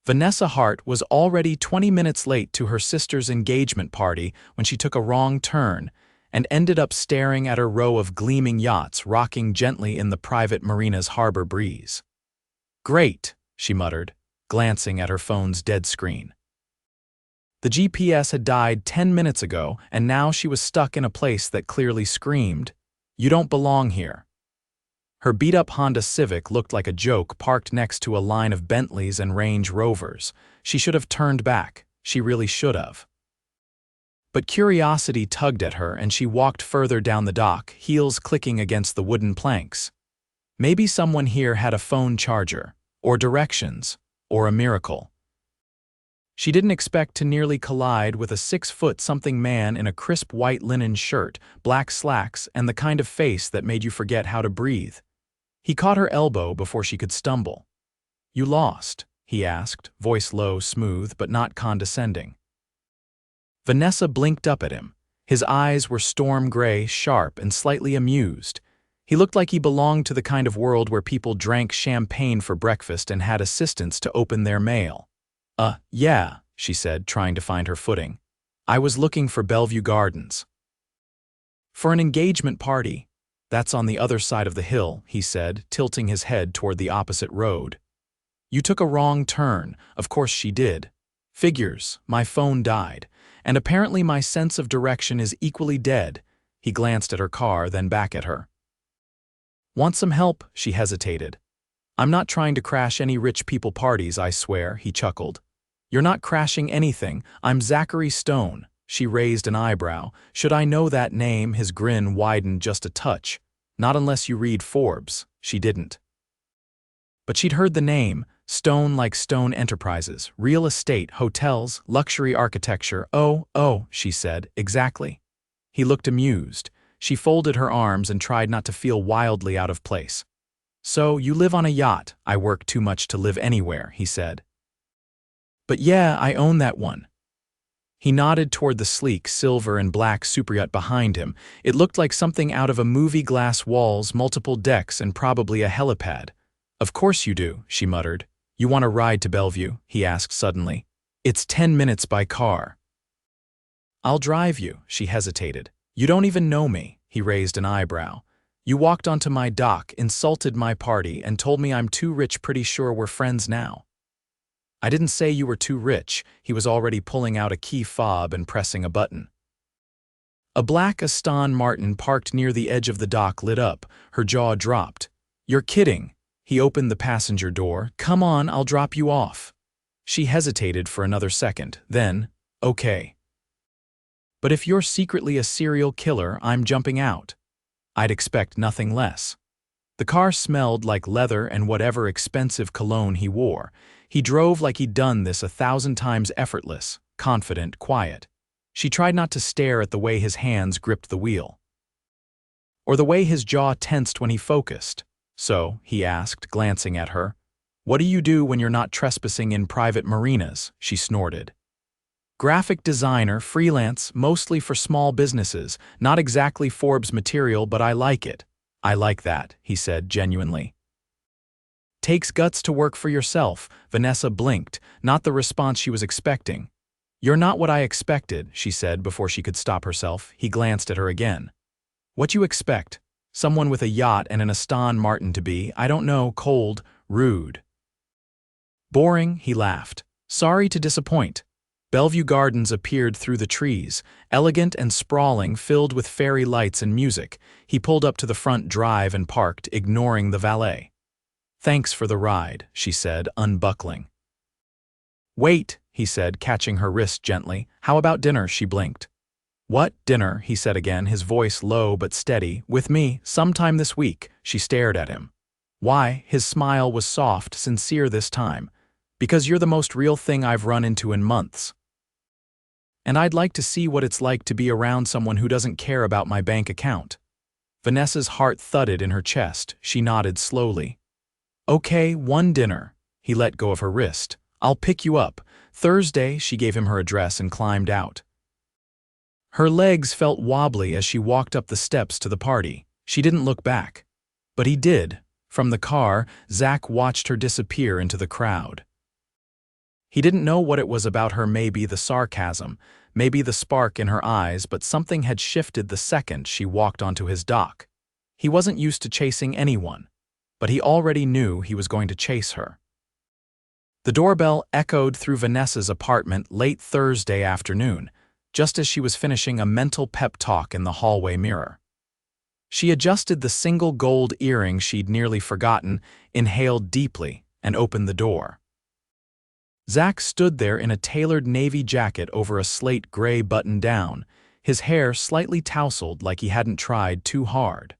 Vanessa Hart was already 20 minutes late to her sister's engagement party when she took a wrong turn and ended up staring at a row of gleaming yachts rocking gently in the private Marina's harbor breeze. "Great," she muttered, glancing at her phone's dead screen. The GPS had died 10 minutes ago, and now she was stuck in a place that clearly screamed, "You don't belong here." Her beat-up Honda Civic looked like a joke parked next to a line of Bentleys and Range Rovers. She should have turned back. She really should have. But curiosity tugged at her, and she walked further down the dock, heels clicking against the wooden planks. Maybe someone here had a phone charger, or directions, or a miracle. She didn't expect to nearly collide with a 6-foot-something man in a crisp white linen shirt, black slacks, and the kind of face that made you forget how to breathe. He caught her elbow before she could stumble. "You lost?" he asked, voice low, smooth, but not condescending. Vanessa blinked up at him. His eyes were storm gray, sharp, and slightly amused. He looked like he belonged to the kind of world where people drank champagne for breakfast and had assistants to open their mail. Yeah," she said, trying to find her footing. "I was looking for Bellevue Gardens." "For an engagement party. That's on the other side of the hill," he said, tilting his head toward the opposite road. "You took a wrong turn." "Of course she did. Figures, my phone died, and apparently my sense of direction is equally dead." He glanced at her car, then back at her. "Want some help?" She hesitated. "I'm not trying to crash any rich people parties, I swear," he chuckled. "You're not crashing anything. I'm Zachary Stone." She raised an eyebrow. "Should I know that name?" His grin widened just a touch. "Not unless you read Forbes." She didn't. But she'd heard the name, Stone like Stone Enterprises, real estate, hotels, luxury architecture. Oh, she said, "exactly." He looked amused. She folded her arms and tried not to feel wildly out of place. "So, you live on a yacht." "I work too much to live anywhere," he said. "But yeah, I own that one." He nodded toward the sleek silver and black superyacht behind him. It looked like something out of a movie. Glass walls, multiple decks, and probably a helipad. "Of course you do," she muttered. "You want a ride to Bellevue?" he asked suddenly. "It's 10 minutes by car." "I'll drive you." She hesitated. "You don't even know me." He raised an eyebrow. "You walked onto my dock, insulted my party, and told me I'm too rich. Pretty sure we're friends now." "I didn't say you were too rich." He was already pulling out a key fob and pressing a button. A black Aston Martin parked near the edge of the dock lit up. Her jaw dropped. "You're kidding." He opened the passenger door. "Come on, I'll drop you off." She hesitated for another second. Then, "Okay. But if you're secretly a serial killer, I'm jumping out." "I'd expect nothing less." The car smelled like leather and whatever expensive cologne he wore. He drove like he'd done this 1,000 times, effortless, confident, quiet. She tried not to stare at the way his hands gripped the wheel, or the way his jaw tensed when he focused. "So," he asked, glancing at her, "what do you do when you're not trespassing in private marinas?" She snorted. "Graphic designer, freelance, mostly for small businesses. Not exactly Forbes material, but I like it." "I like that," he said genuinely. "Takes guts to work for yourself." Vanessa blinked, not the response she was expecting. "You're not what I expected," she said before she could stop herself. He glanced at her again. "What you expect? Someone with a yacht and an Aston Martin to be, I don't know, cold, rude." "Boring," he laughed. "Sorry to disappoint." Bellevue Gardens appeared through the trees, elegant and sprawling, filled with fairy lights and music. He pulled up to the front drive and parked, ignoring the valet. "Thanks for the ride," she said, unbuckling. "Wait," he said, catching her wrist gently. "How about dinner?" She blinked. "What, dinner?" he said again, his voice low but steady. "With me, sometime this week." She stared at him. "Why?" His smile was soft, sincere this time. "Because you're the most real thing I've run into in months. And I'd like to see what it's like to be around someone who doesn't care about my bank account." Vanessa's heart thudded in her chest. She nodded slowly. "Okay, one dinner." He let go of her wrist. "I'll pick you up Thursday." She gave him her address and climbed out. Her legs felt wobbly as she walked up the steps to the party. She didn't look back. But he did. From the car, Zach watched her disappear into the crowd. He didn't know what it was about her, maybe the sarcasm, maybe the spark in her eyes, but something had shifted the second she walked onto his dock. He wasn't used to chasing anyone, but he already knew he was going to chase her. The doorbell echoed through Vanessa's apartment late Thursday afternoon, just as she was finishing a mental pep talk in the hallway mirror. She adjusted the single gold earring she'd nearly forgotten, inhaled deeply, and opened the door. Zach stood there in a tailored navy jacket over a slate gray button-down, his hair slightly tousled like he hadn't tried too hard.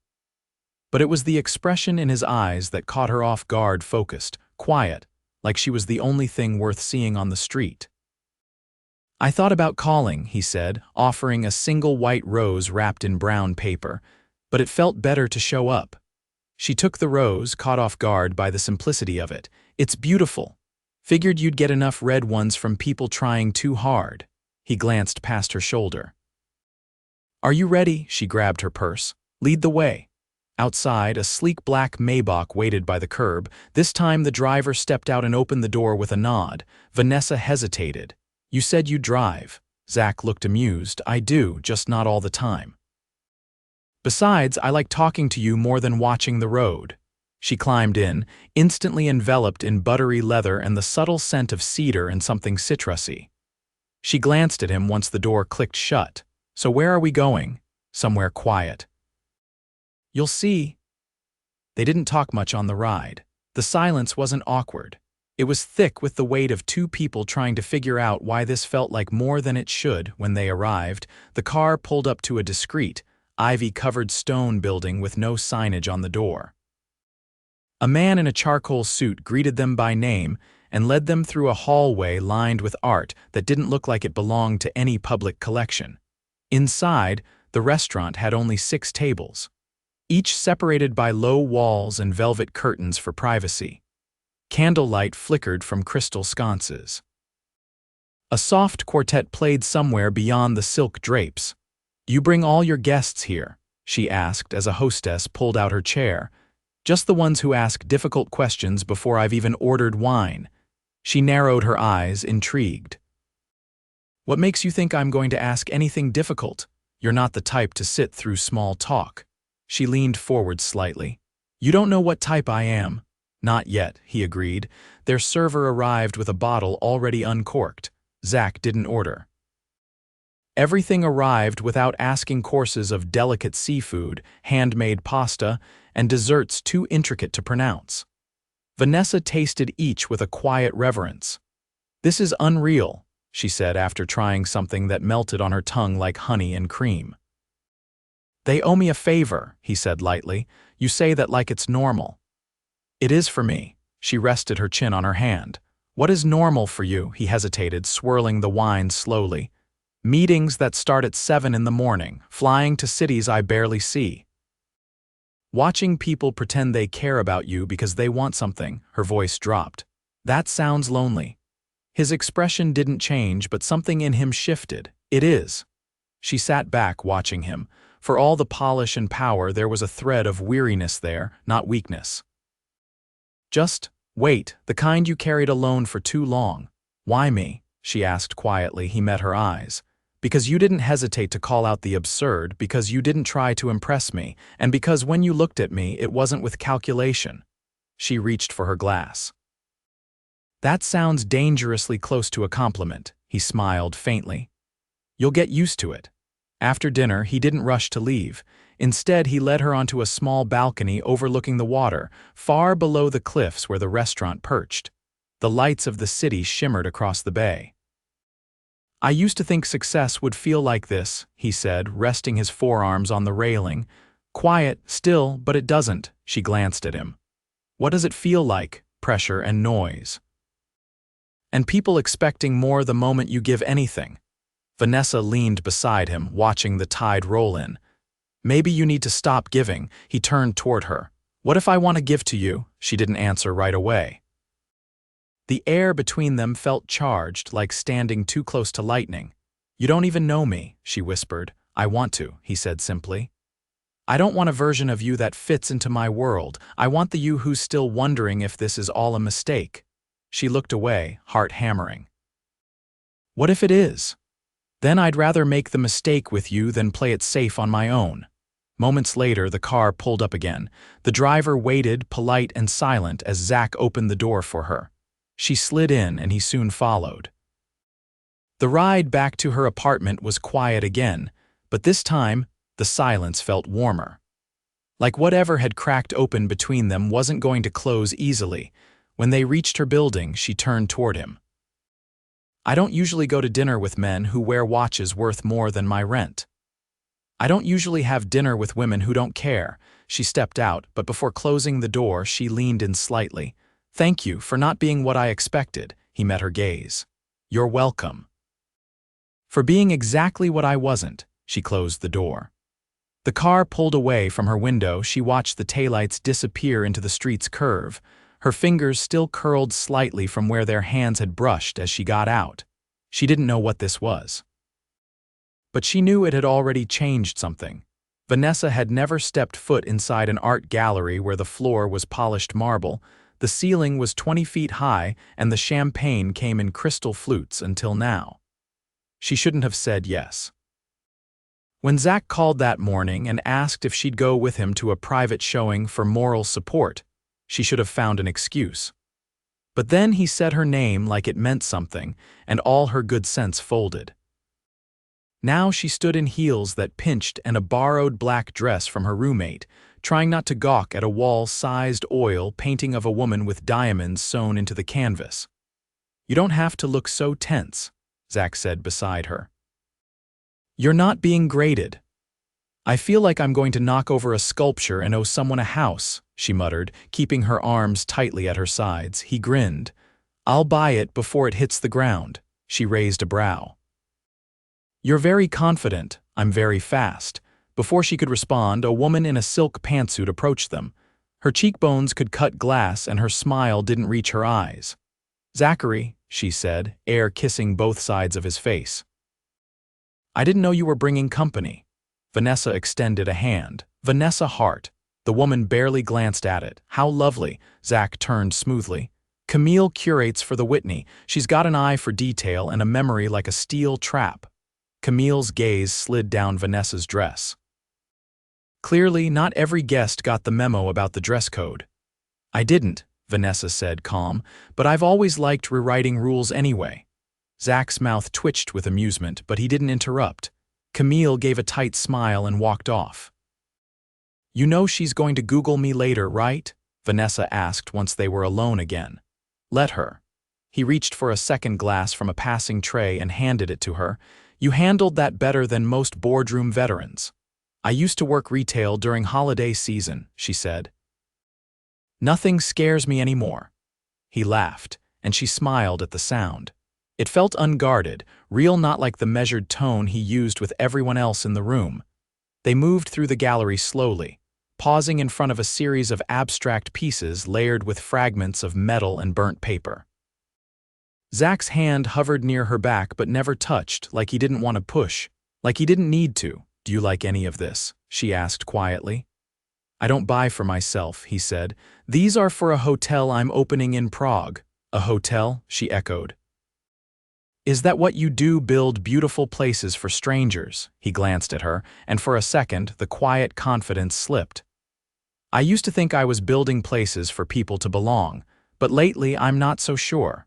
But it was the expression in his eyes that caught her off guard, focused, quiet, like she was the only thing worth seeing on the street. "I thought about calling," he said, offering a single white rose wrapped in brown paper, but it felt better to show up. She took the rose, caught off guard by the simplicity of it. "It's beautiful. Figured you'd get enough red ones from people trying too hard." He glanced past her shoulder. "Are you ready?" She grabbed her purse. "Lead the way." Outside, a sleek black Maybach waited by the curb. This time the driver stepped out and opened the door with a nod. Vanessa hesitated. "You said you'd drive." Zach looked amused. "I do, just not all the time. Besides, I like talking to you more than watching the road." She climbed in, instantly enveloped in buttery leather and the subtle scent of cedar and something citrusy. She glanced at him once the door clicked shut. "So where are we going?" "Somewhere quiet." "You'll see." They didn't talk much on the ride. The silence wasn't awkward. It was thick with the weight of two people trying to figure out why this felt like more than it should. When they arrived, the car pulled up to a discreet, ivy-covered stone building with no signage on the door. A man in a charcoal suit greeted them by name and led them through a hallway lined with art that didn't look like it belonged to any public collection. Inside, the restaurant had only 6 tables, each separated by low walls and velvet curtains for privacy. Candlelight flickered from crystal sconces. A soft quartet played somewhere beyond the silk drapes. "You bring all your guests here?" she asked as a hostess pulled out her chair. "Just the ones who ask difficult questions before I've even ordered wine." She narrowed her eyes, intrigued. "What makes you think I'm going to ask anything difficult? You're not the type to sit through small talk." She leaned forward slightly. "You don't know what type I am." "Not yet," he agreed. Their server arrived with a bottle already uncorked. Zach didn't order. Everything arrived without asking: courses of delicate seafood, handmade pasta, and desserts too intricate to pronounce. Vanessa tasted each with a quiet reverence. "This is unreal," she said after trying something that melted on her tongue like honey and cream. "They owe me a favor," he said lightly. "You say that like it's normal." "It is for me." She rested her chin on her hand. "What is normal for you?" He hesitated, swirling the wine slowly. "Meetings that start at 7 in the morning, flying to cities I barely see. Watching people pretend they care about you because they want something." Her voice dropped. "That sounds lonely." His expression didn't change, but something in him shifted. "It is." She sat back, watching him. For all the polish and power, there was a thread of weariness there, not weakness. "Just wait, the kind you carried alone for too long." "Why me?" she asked quietly. He met her eyes. "Because you didn't hesitate to call out the absurd, because you didn't try to impress me, and because when you looked at me, it wasn't with calculation." She reached for her glass. "That sounds dangerously close to a compliment." He smiled faintly. "You'll get used to it." After dinner, he didn't rush to leave. Instead, he led her onto a small balcony overlooking the water, far below the cliffs where the restaurant perched. The lights of the city shimmered across the bay. "I used to think success would feel like this," he said, resting his forearms on the railing. "Quiet, still, but it doesn't." She glanced at him. "What does it feel like?" "Pressure and noise. And people expecting more the moment you give anything." Vanessa leaned beside him, watching the tide roll in. "Maybe you need to stop giving." He turned toward her. "What if I want to give to you?" She didn't answer right away. The air between them felt charged, like standing too close to lightning. "You don't even know me," she whispered. "I want to," he said simply. "I don't want a version of you that fits into my world. I want the you who's still wondering if this is all a mistake." She looked away, heart hammering. What if it is? Then I'd rather make the mistake with you than play it safe on my own. Moments later, the car pulled up again. The driver waited, polite and silent, as Zach opened the door for her. She slid in, and he soon followed. The ride back to her apartment was quiet again, but this time, the silence felt warmer. Like whatever had cracked open between them wasn't going to close easily. When they reached her building, she turned toward him. I don't usually go to dinner with men who wear watches worth more than my rent. I don't usually have dinner with women who don't care. She stepped out, but before closing the door, she leaned in slightly. Thank you for not being what I expected. He met her gaze. You're welcome. For being exactly what I wasn't. She closed the door. The car pulled away from her window. She watched the taillights disappear into the street's curve. Her fingers still curled slightly from where their hands had brushed as she got out. She didn't know what this was. But she knew it had already changed something. Vanessa had never stepped foot inside an art gallery where the floor was polished marble, the ceiling was 20 feet high, and the champagne came in crystal flutes until now. She shouldn't have said yes. When Zach called that morning and asked if she'd go with him to a private showing for moral support, she should have found an excuse. But then he said her name like it meant something, and all her good sense folded. Now she stood in heels that pinched and a borrowed black dress from her roommate, trying not to gawk at a wall-sized oil painting of a woman with diamonds sewn into the canvas. You don't have to look so tense, Zach said beside her. You're not being graded. I feel like I'm going to knock over a sculpture and owe someone a house, she muttered, keeping her arms tightly at her sides. He grinned. I'll buy it before it hits the ground. She raised a brow. You're very confident. I'm very fast. Before she could respond, a woman in a silk pantsuit approached them. Her cheekbones could cut glass and her smile didn't reach her eyes. Zachary, she said, air kissing both sides of his face. I didn't know you were bringing company. Vanessa extended a hand. Vanessa Hart. The woman barely glanced at it. How lovely. Zach turned smoothly. Camille curates for the Whitney. She's got an eye for detail and a memory like a steel trap. Camille's gaze slid down Vanessa's dress. Clearly, not every guest got the memo about the dress code. I didn't, Vanessa said, calm, but I've always liked rewriting rules anyway. Zach's mouth twitched with amusement, but he didn't interrupt. Camille gave a tight smile and walked off. You know she's going to Google me later, right? Vanessa asked once they were alone again. Let her. He reached for a second glass from a passing tray and handed it to her. You handled that better than most boardroom veterans. I used to work retail during holiday season, she said. Nothing scares me anymore. He laughed, and she smiled at the sound. It felt unguarded, real, not like the measured tone he used with everyone else in the room. They moved through the gallery slowly, pausing in front of a series of abstract pieces layered with fragments of metal and burnt paper. Zach's hand hovered near her back but never touched, like he didn't want to push, like he didn't need to. Do you like any of this? She asked quietly. I don't buy for myself, he said. These are for a hotel I'm opening in Prague. A hotel? She echoed. Is that what you do, build beautiful places for strangers? He glanced at her, and for a second, the quiet confidence slipped. I used to think I was building places for people to belong, but lately I'm not so sure.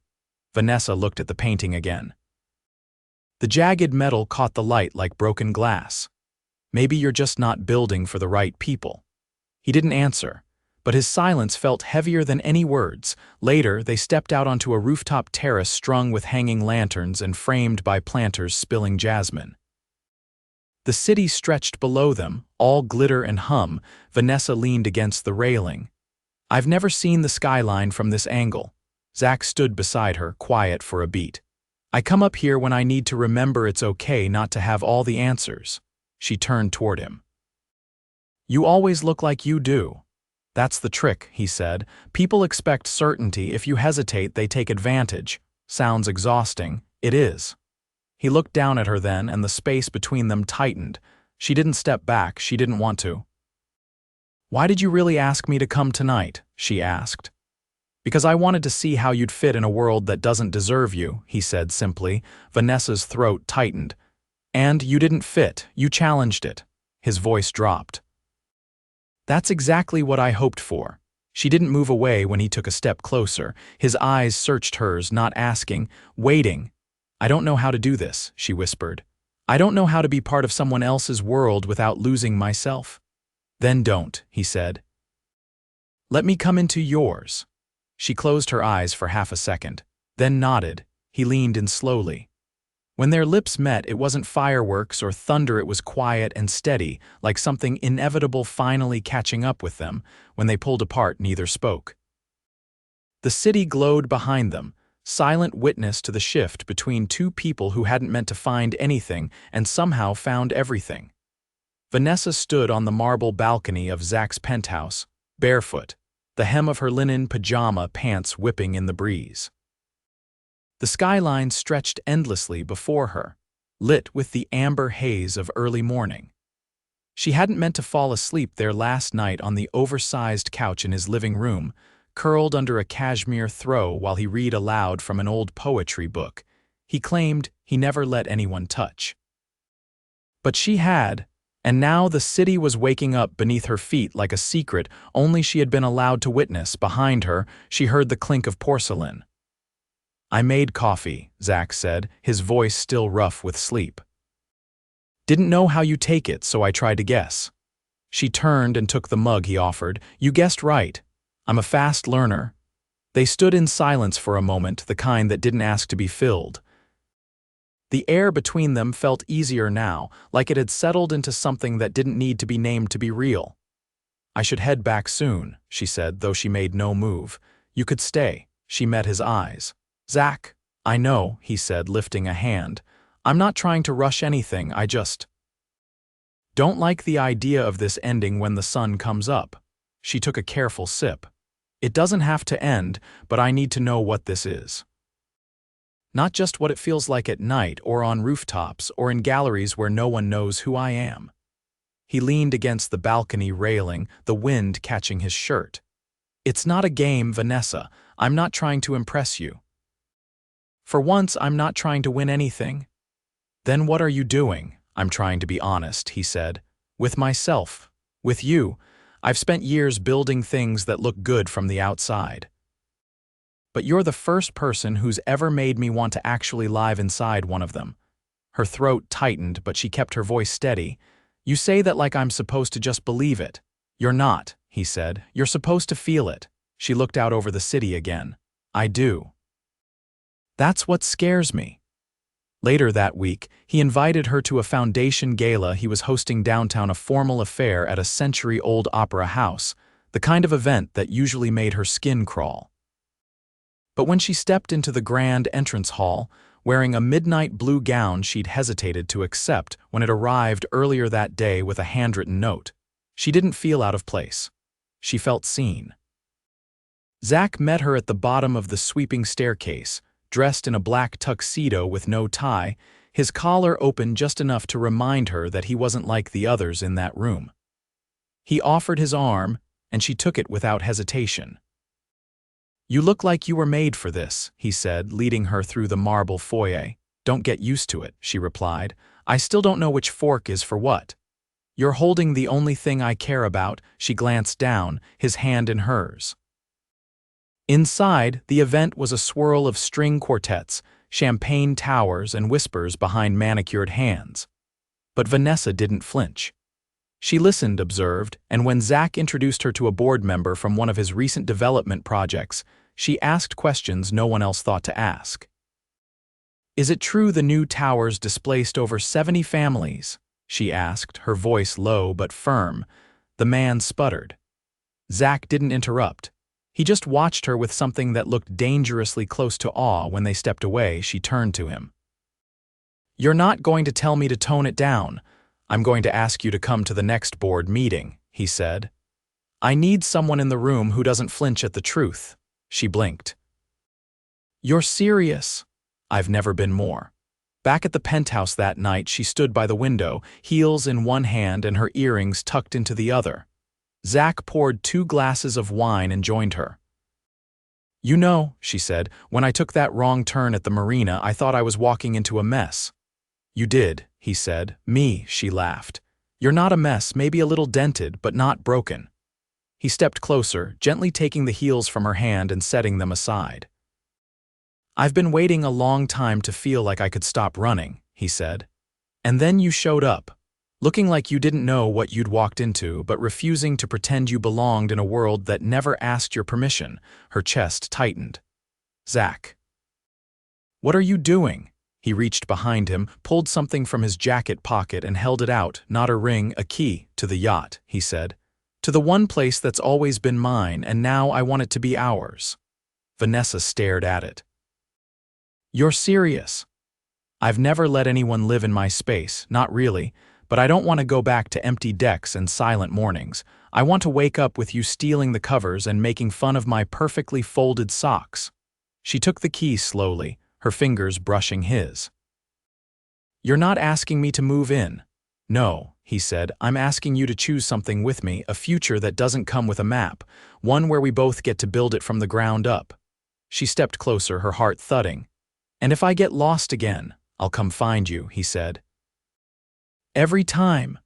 Vanessa looked at the painting again. The jagged metal caught the light like broken glass. Maybe you're just not building for the right people. He didn't answer, but his silence felt heavier than any words. Later, they stepped out onto a rooftop terrace strung with hanging lanterns and framed by planters spilling jasmine. The city stretched below them, all glitter and hum. Vanessa leaned against the railing. I've never seen the skyline from this angle. Zach stood beside her, quiet for a beat. I come up here when I need to remember it's okay not to have all the answers. She turned toward him. You always look like you do. That's the trick, he said. People expect certainty. If you hesitate, they take advantage. Sounds exhausting. It is. He looked down at her then, and the space between them tightened. She didn't step back. She didn't want to. Why did you really ask me to come tonight? She asked. Because I wanted to see how you'd fit in a world that doesn't deserve you, he said simply. Vanessa's throat tightened. And you didn't fit, you challenged it. His voice dropped. That's exactly what I hoped for. She didn't move away when he took a step closer. His eyes searched hers, not asking, waiting. I don't know how to do this, she whispered. I don't know how to be part of someone else's world without losing myself. Then don't, he said. Let me come into yours. She closed her eyes for half a second, then nodded. He leaned in slowly. When their lips met, it wasn't fireworks or thunder, it was quiet and steady, like something inevitable finally catching up with them. When they pulled apart, neither spoke. The city glowed behind them, silent witness to the shift between two people who hadn't meant to find anything and somehow found everything. Vanessa stood on the marble balcony of Zach's penthouse, barefoot, the hem of her linen pajama pants whipping in the breeze. The skyline stretched endlessly before her, lit with the amber haze of early morning. She hadn't meant to fall asleep there last night on the oversized couch in his living room, curled under a cashmere throw while he read aloud from an old poetry book he claimed he never let anyone touch. But she had, and now the city was waking up beneath her feet like a secret only she had been allowed to witness. Behind her, she heard the clink of porcelain. I made coffee, Zach said, his voice still rough with sleep. Didn't know how you take it, so I tried to guess. She turned and took the mug he offered. You guessed right. I'm a fast learner. They stood in silence for a moment, the kind that didn't ask to be filled. The air between them felt easier now, like it had settled into something that didn't need to be named to be real. I should head back soon, she said, though she made no move. You could stay. She met his eyes. Zach, I know, he said, lifting a hand. I'm not trying to rush anything, I just don't like the idea of this ending when the sun comes up. She took a careful sip. It doesn't have to end, but I need to know what this is. Not just what it feels like at night or on rooftops or in galleries where no one knows who I am. He leaned against the balcony railing, the wind catching his shirt. It's not a game, Vanessa. I'm not trying to impress you. For once, I'm not trying to win anything. Then what are you doing? I'm trying to be honest, he said. With myself. With you. I've spent years building things that look good from the outside. But you're the first person who's ever made me want to actually live inside one of them. Her throat tightened, but she kept her voice steady. You say that like I'm supposed to just believe it. You're not, he said. You're supposed to feel it. She looked out over the city again. I do. That's what scares me. Later that week, he invited her to a foundation gala he was hosting downtown, a formal affair at a century-old opera house, the kind of event that usually made her skin crawl. But when she stepped into the grand entrance hall, wearing a midnight blue gown she'd hesitated to accept when it arrived earlier that day with a handwritten note, she didn't feel out of place. She felt seen. Zach met her at the bottom of the sweeping staircase, dressed in a black tuxedo with no tie, his collar open just enough to remind her that he wasn't like the others in that room. He offered his arm, and she took it without hesitation. You look like you were made for this, he said, leading her through the marble foyer. Don't get used to it, she replied. I still don't know which fork is for what. You're holding the only thing I care about. She glanced down, his hand in hers. Inside, the event was a swirl of string quartets, champagne towers, and whispers behind manicured hands. But Vanessa didn't flinch. She listened, observed, and when Zach introduced her to a board member from one of his recent development projects, she asked questions no one else thought to ask. Is it true the new towers displaced over 70 families? She asked, her voice low but firm. The man sputtered. Zach didn't interrupt. He just watched her with something that looked dangerously close to awe. When they stepped away, she turned to him. You're not going to tell me to tone it down. I'm going to ask you to come to the next board meeting, he said. I need someone in the room who doesn't flinch at the truth. She blinked. You're serious? I've never been more. Back at the penthouse that night, she stood by the window, heels in one hand and her earrings tucked into the other. Zach poured 2 glasses of wine and joined her. You know, she said, when I took that wrong turn at the marina, I thought I was walking into a mess. You did, he said. Me, she laughed. You're not a mess, maybe a little dented, but not broken. He stepped closer, gently taking the heels from her hand and setting them aside. I've been waiting a long time to feel like I could stop running, he said. And then you showed up, looking like you didn't know what you'd walked into, but refusing to pretend you belonged in a world that never asked your permission. Her chest tightened. Zach. What are you doing? He reached behind him, pulled something from his jacket pocket and held it out, not a ring, a key, to the yacht, he said. To the one place that's always been mine, and now I want it to be ours. Vanessa stared at it. You're serious? I've never let anyone live in my space, not really, but I don't want to go back to empty decks and silent mornings. I want to wake up with you stealing the covers and making fun of my perfectly folded socks. She took the key slowly, her fingers brushing his. You're not asking me to move in. No, he said, I'm asking you to choose something with me, a future that doesn't come with a map, one where we both get to build it from the ground up. She stepped closer, her heart thudding. And if I get lost again, I'll come find you, he said. Every time.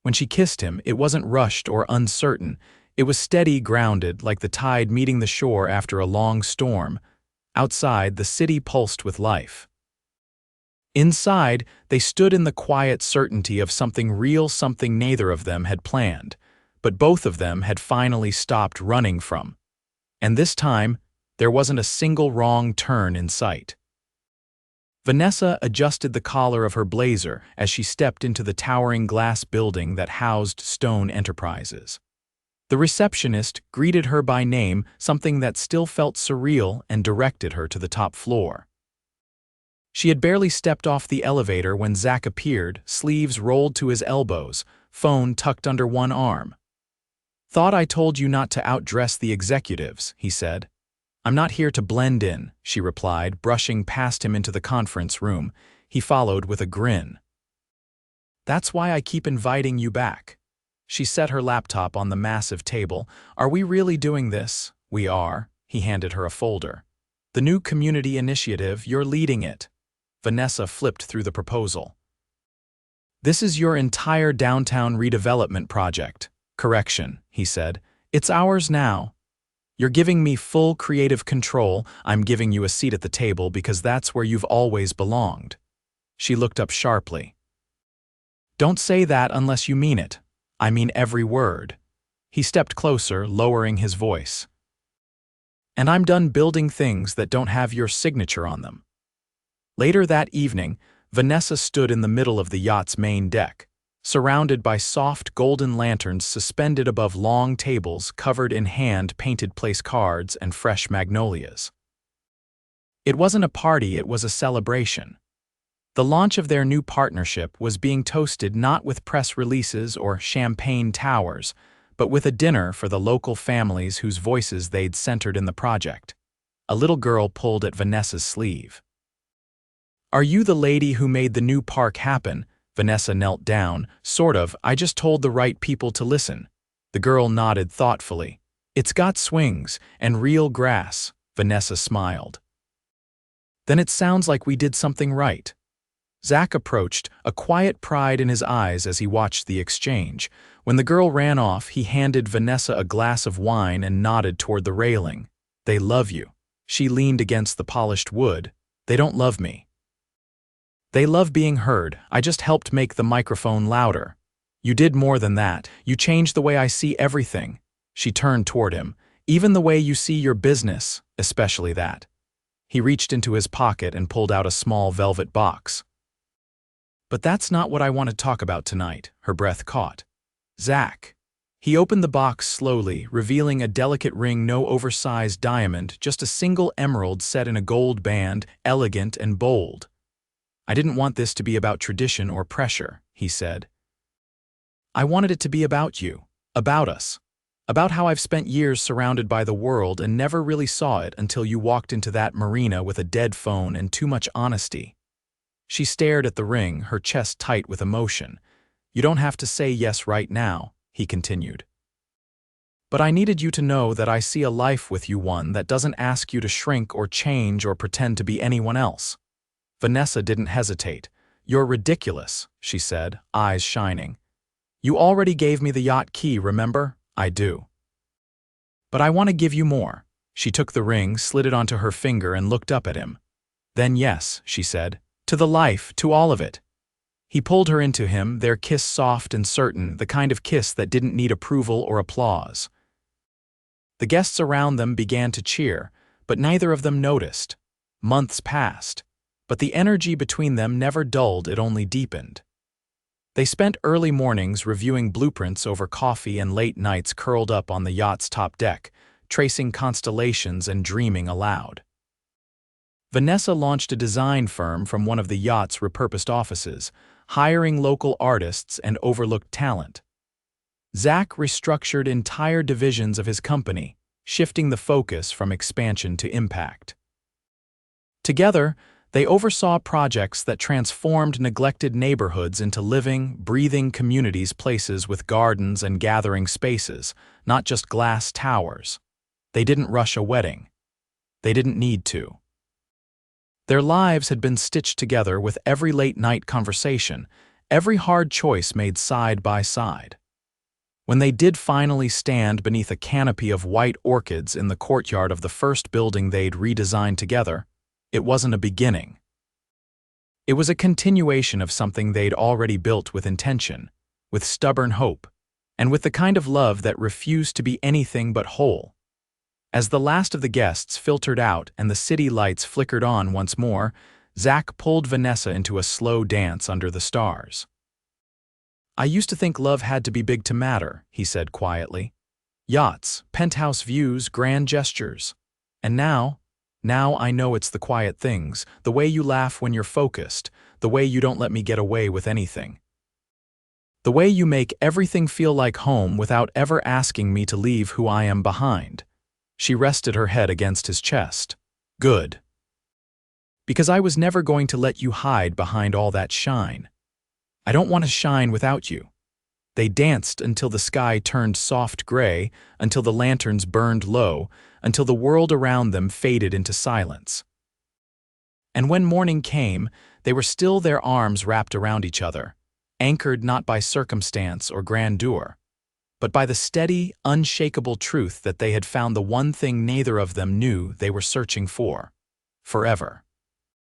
When she kissed him, it wasn't rushed or uncertain. It was steady, grounded, like the tide meeting the shore after a long storm. Outside, the city pulsed with life. Inside, they stood in the quiet certainty of something real, something neither of them had planned, but both of them had finally stopped running from. And this time, there wasn't a single wrong turn in sight. Vanessa adjusted the collar of her blazer as she stepped into the towering glass building that housed Stone Enterprises. The receptionist greeted her by name, something that still felt surreal, and directed her to the top floor. She had barely stepped off the elevator when Zach appeared, sleeves rolled to his elbows, phone tucked under one arm. Thought I told you not to outdress the executives, he said. I'm not here to blend in, she replied, brushing past him into the conference room. He followed with a grin. That's why I keep inviting you back. She set her laptop on the massive table. Are we really doing this? We are. He handed her a folder. The new community initiative, you're leading it. Vanessa flipped through the proposal. This is your entire downtown redevelopment project. Correction, he said. It's ours now. You're giving me full creative control. I'm giving you a seat at the table because that's where you've always belonged. She looked up sharply. Don't say that unless you mean it. I mean every word. He stepped closer, lowering his voice. And I'm done building things that don't have your signature on them. Later that evening, Vanessa stood in the middle of the yacht's main deck, surrounded by soft golden lanterns suspended above long tables covered in hand-painted place cards and fresh magnolias. It wasn't a party, it was a celebration. The launch of their new partnership was being toasted not with press releases or champagne towers, but with a dinner for the local families whose voices they'd centered in the project. A little girl pulled at Vanessa's sleeve. Are you the lady who made the new park happen? Vanessa knelt down. Sort of, I just told the right people to listen. The girl nodded thoughtfully. It's got swings and real grass, Vanessa smiled. Then it sounds like we did something right. Zach approached, a quiet pride in his eyes as he watched the exchange. When the girl ran off, he handed Vanessa a glass of wine and nodded toward the railing. They love you. She leaned against the polished wood. They don't love me. They love being heard. I just helped make the microphone louder. You did more than that. You changed the way I see everything. She turned toward him. Even the way you see your business, especially that. He reached into his pocket and pulled out a small velvet box. But that's not what I want to talk about tonight, her breath caught. Zach. He opened the box slowly, revealing a delicate ring, no oversized diamond, just a single emerald set in a gold band, elegant and bold. I didn't want this to be about tradition or pressure, he said. I wanted it to be about you, about us, about how I've spent years surrounded by the world and never really saw it until you walked into that marina with a dead phone and too much honesty. She stared at the ring, her chest tight with emotion. You don't have to say yes right now, he continued. But I needed you to know that I see a life with you, one that doesn't ask you to shrink or change or pretend to be anyone else." Vanessa didn't hesitate. "You're ridiculous," she said, eyes shining. "You already gave me the yacht key, remember?" "I do. But I want to give you more." She took the ring, slid it onto her finger, and looked up at him. "Then yes," she said, "to the life, to all of it." He pulled her into him, their kiss soft and certain, the kind of kiss that didn't need approval or applause. The guests around them began to cheer, but neither of them noticed. Months passed, but the energy between them never dulled, it only deepened. They spent early mornings reviewing blueprints over coffee and late nights curled up on the yacht's top deck, tracing constellations and dreaming aloud. Vanessa launched a design firm from one of the yacht's repurposed offices, hiring local artists and overlooked talent. Zach restructured entire divisions of his company, shifting the focus from expansion to impact. Together, they oversaw projects that transformed neglected neighborhoods into living, breathing communities, places with gardens and gathering spaces, not just glass towers. They didn't rush a wedding. They didn't need to. Their lives had been stitched together with every late-night conversation, every hard choice made side by side. When they did finally stand beneath a canopy of white orchids in the courtyard of the first building they'd redesigned together, it wasn't a beginning. It was a continuation of something they'd already built with intention, with stubborn hope, and with the kind of love that refused to be anything but whole. As the last of the guests filtered out and the city lights flickered on once more, Zach pulled Vanessa into a slow dance under the stars. "I used to think love had to be big to matter," he said quietly. "Yachts, penthouse views, grand gestures. And now I know it's the quiet things, the way you laugh when you're focused, the way you don't let me get away with anything. The way you make everything feel like home without ever asking me to leave who I am behind." She rested her head against his chest. "Good. Because I was never going to let you hide behind all that shine. I don't want to shine without you." They danced until the sky turned soft gray, until the lanterns burned low, until the world around them faded into silence. And when morning came, they were still, their arms wrapped around each other, anchored not by circumstance or grandeur, but by the steady, unshakable truth that they had found the one thing neither of them knew they were searching for: forever.